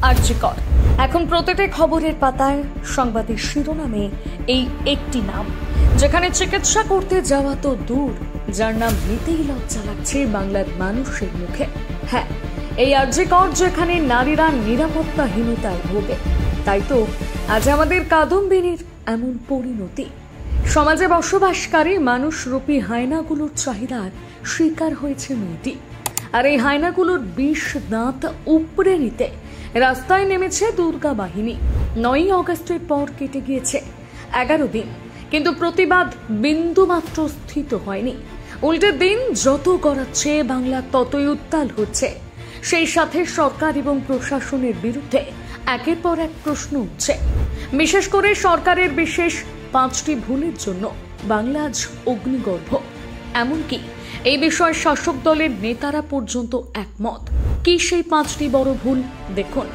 আরজি কর। এখন প্রতিটি খবরের পাতায় সংবাদের শিরোনামে এই একটি নাম, যেখানে চিকিৎসা করতে যাওয়া তো দূর, যার নাম নিতেই লজ্জা লাগছে বাংলার মানুষের মুখে। হ্যাঁ, এই আরজি কর, যেখানে নারীরা নিরাপত্তাহীনতায় ভোগে। তাই তো আজ আমাদের কাদম্বিনীর এমন পরিণতি। সমাজে বসবাসকারী মানুষরূপী হায়নাগুলোর চাহিদার শিকার হয়েছে মেয়েটি। আর এই হায়নাগুলোর বিষ দাঁত উপড়ে নিতে রাস্তায় নেমেছে দুর্গা বাহিনী। 9 অগস্টের পর কেটে গিয়েছে 11 দিন, কিন্তু প্রতিবাদ বিন্দুমাত্র স্থিত হয়নি। উল্টে দিন যত গড়াচ্ছে বাংলা ততই উত্তাল হচ্ছে। সেই সাথে সরকার এবং প্রশাসনের বিরুদ্ধে একের পর এক প্রশ্ন উঠছে। বিশেষ করে সরকারের বিশেষ 5টি ভুলের জন্য বাংলা আজ অগ্নিগর্ভ। এমনকি এই বিষয়ে শাসক দলের নেতারা পর্যন্ত একমত। কি সেই 5টি বড় ভুল? দেখুন।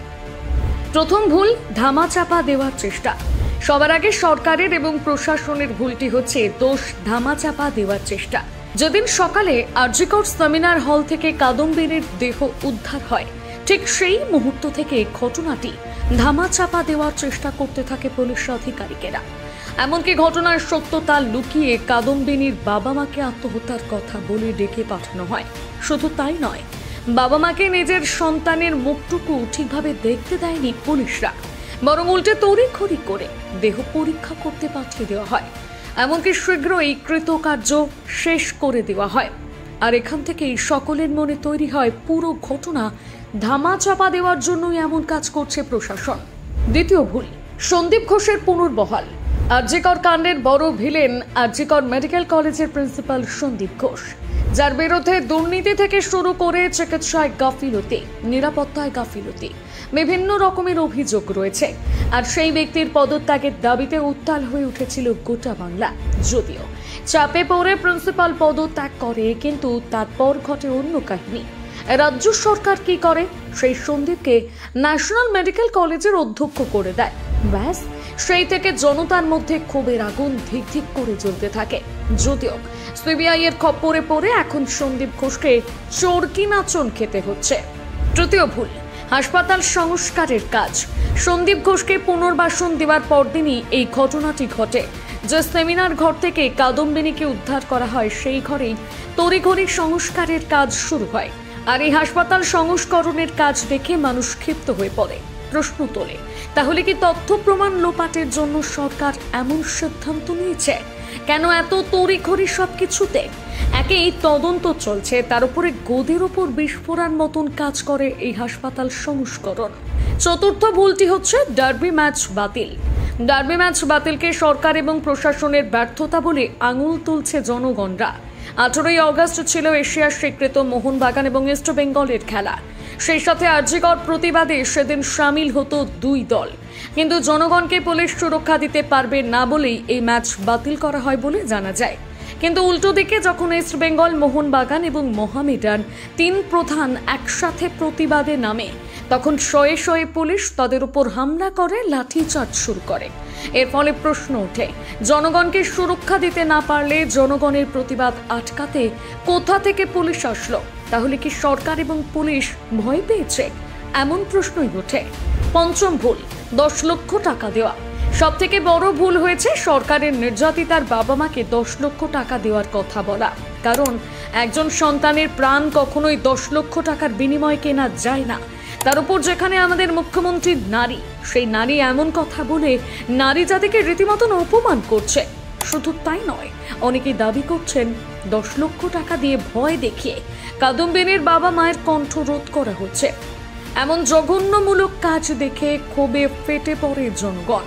প্রথম ভুল, ধামাচাপা দেওয়ার চেষ্টা। সবার আগে সরকারের এবং প্রশাসনের ভুলটি হচ্ছে দোষ ধামাচাপা দেওয়ার চেষ্টা। যেদিন সকালে আরজি কর সেমিনার হল থেকে কাদম্বিনীর দেহ উদ্ধার হয়, ঠিক সেই মুহূর্ত থেকে ঘটনাটি ধামাচাপা দেওয়ার চেষ্টা করতে থাকে পুলিশ আধিকারিকেরা। এমনকি ঘটনার সত্যতা লুকিয়ে কাদম্বিনীর বাবা মাকে আত্মহত্যার কথা বলে ডেকে পাঠানো হয়। শুধু তাই নয়, বাবা মাকে নিজের সন্তানের মুখটুকু ঠিকভাবে দেখতে দেয়নি পুলিশরা, বরং উল্টে তড়িঘড়ি করে দেহ পরীক্ষা করতে পাঠিয়ে দেওয়া হয়। এমনকি শীঘ্রই কৃতকার্য শেষ করে দেওয়া হয়। আর এখান থেকেই সকলের মনে তৈরি হয় পুরো ঘটনা ধামাচাপা দেওয়ার জন্যই এমন কাজ করছে প্রশাসন। দ্বিতীয় ভুল, সন্দীপ ঘোষের পুনর্বহাল। আরজি কর কাণ্ডের বড় ভিলেন আরজি কর মেডিকেল কলেজের প্রিন্সিপাল সন্দীপ ঘোষ, যার বিরুদ্ধে দুর্নীতি থেকে শুরু করে চিকিৎসায় গাফিলতি, নিরাপত্তায় গাফিলতি, বিভিন্ন রকমের অভিযোগ রয়েছে। আর সেই ব্যক্তির পদত্যাগের দাবিতে উত্তাল হয়ে উঠেছিল গোটা বাংলা। যদিও চাপে পড়ে প্রিন্সিপাল পদত্যাগ করে, কিন্তু তারপর ঘটে অন্য কাহিনী। রাজ্য সরকার কি করে? সেই সন্দীপকে ন্যাশনাল মেডিকেল কলেজের অধ্যক্ষ করে দেয়। ব্যাস, সেই থেকে জনতার মধ্যে ক্ষোভের আগুন ধিক ধিক করে জ্বলতে থাকে। যদিও সিবিআই এর খপ্পরে পড়ে এখন সন্দীপ ঘোষকে চরকি নাচন খেতে হচ্ছে। তৃতীয় ভুল, হাসপাতাল সংস্কারের কাজ। সন্দীপ ঘোষকে পুনর্বাসন দেওয়ার পরদিনই এই ঘটনাটি ঘটে। যে সেমিনার ঘর থেকে কাদম্বিনীকে উদ্ধার করা হয়, সেই ঘরেই তড়িঘড়ি সংস্কারের কাজ শুরু হয়। আর এই হাসপাতাল সংস্করণের কাজ দেখে মানুষ ক্ষিপ্ত হয়ে পড়ে, প্রশ্ন তোলে, তাহলে কি তথ্য প্রমাণ লোপাটের জন্য সরকার এমন সিদ্ধান্ত নিয়েছে? কেন এত তড়িঘড়ি সবকিছুতে? একেই তদন্ত চলছে, তার উপরে গদির ওপর বিস্ফোরণ মতন কাজ করে এই হাসপাতাল সংস্করণ। চতুর্থ ভুলটি হচ্ছে ডার্বি ম্যাচ বাতিল। ডার্বি ম্যাচ বাতিলকে সরকার এবং প্রশাসনের ব্যর্থতা বলে আঙুল তুলছে জনগণরা। 18 অগস্ট ছিল এশিয়ার স্বীকৃত মোহনবাগান এবং ইস্ট বেঙ্গলের খেলা। সেই সাথে আরজি কর প্রতিবাদে সেদিন সামিল হতো 2 দল, কিন্তু জনগণকে পুলিশ সুরক্ষা দিতে পারবে না বলেই এই ম্যাচ বাতিল করা হয় বলে জানা যায়। কিন্তু উল্টো দিকে যখন ইস্ট বেঙ্গল, মোহনবাগান এবং মোহামেডান 3 প্রধান একসাথে প্রতিবাদে নামে, তখন শয়ে শয়ে পুলিশ তাদের উপর হামলা করে, লাঠিচার্জ শুরু করে। এর ফলে প্রশ্ন ওঠে, জনগণকে সুরক্ষা দিতে না পারলে জনগণের প্রতিবাদ আটকাতে কোথা থেকে পুলিশ আসলো? তাহলে কি সরকার এবং পুলিশ ভয় পেয়েছে? এমন প্রশ্নই ওঠে। পঞ্চম ভুল, 10 লক্ষ টাকা দেওয়া। সব থেকে বড় ভুল হয়েছে সরকারের নির্যাতিতার বাবা মাকে 10 লক্ষ টাকা দেওয়ার কথা বলা। কারণ একজন সন্তানের প্রাণ কখনোই 10 লক্ষ টাকার বিনিময়ে কেনা যায় না। তার উপর যেখানে আমাদের মুখ্যমন্ত্রী নারী, সেই নারী এমন কথা বলে নারী জাতিকে রীতিমতন অপমান করছে। শুধু তাই নয়, অনেকে দাবি করছেন 10 লক্ষ টাকা দিয়ে ভয় দেখিয়ে কাদম্বিনীর বাবা মায়ের কণ্ঠ রোধ করা হচ্ছে। এমন জঘন্যমূলক কাজ দেখে ক্ষোভে ফেটে পড়ে জনগণ।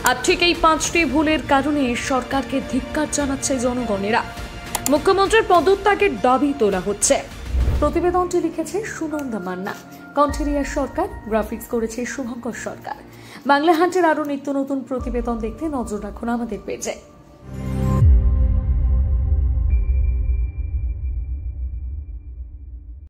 আর ঠিক এই 5টি ভুলের কারণে সরকারকে ধিক্কার জানাচ্ছে জনগণেরা। মুখ্যমন্ত্রীর পদত্যাগের দাবি তোলা হচ্ছে। প্রতিবেদনটি লিখেছে সুনন্দা মান্না, কণ্ঠেরিয়া সরকার, গ্রাফিক্স করেছে শুভঙ্কর সরকার। বাংলা হান্টের আরো নিত্য নতুন প্রতিবেদন দেখতে নজর রাখুন আমাদের পেজে।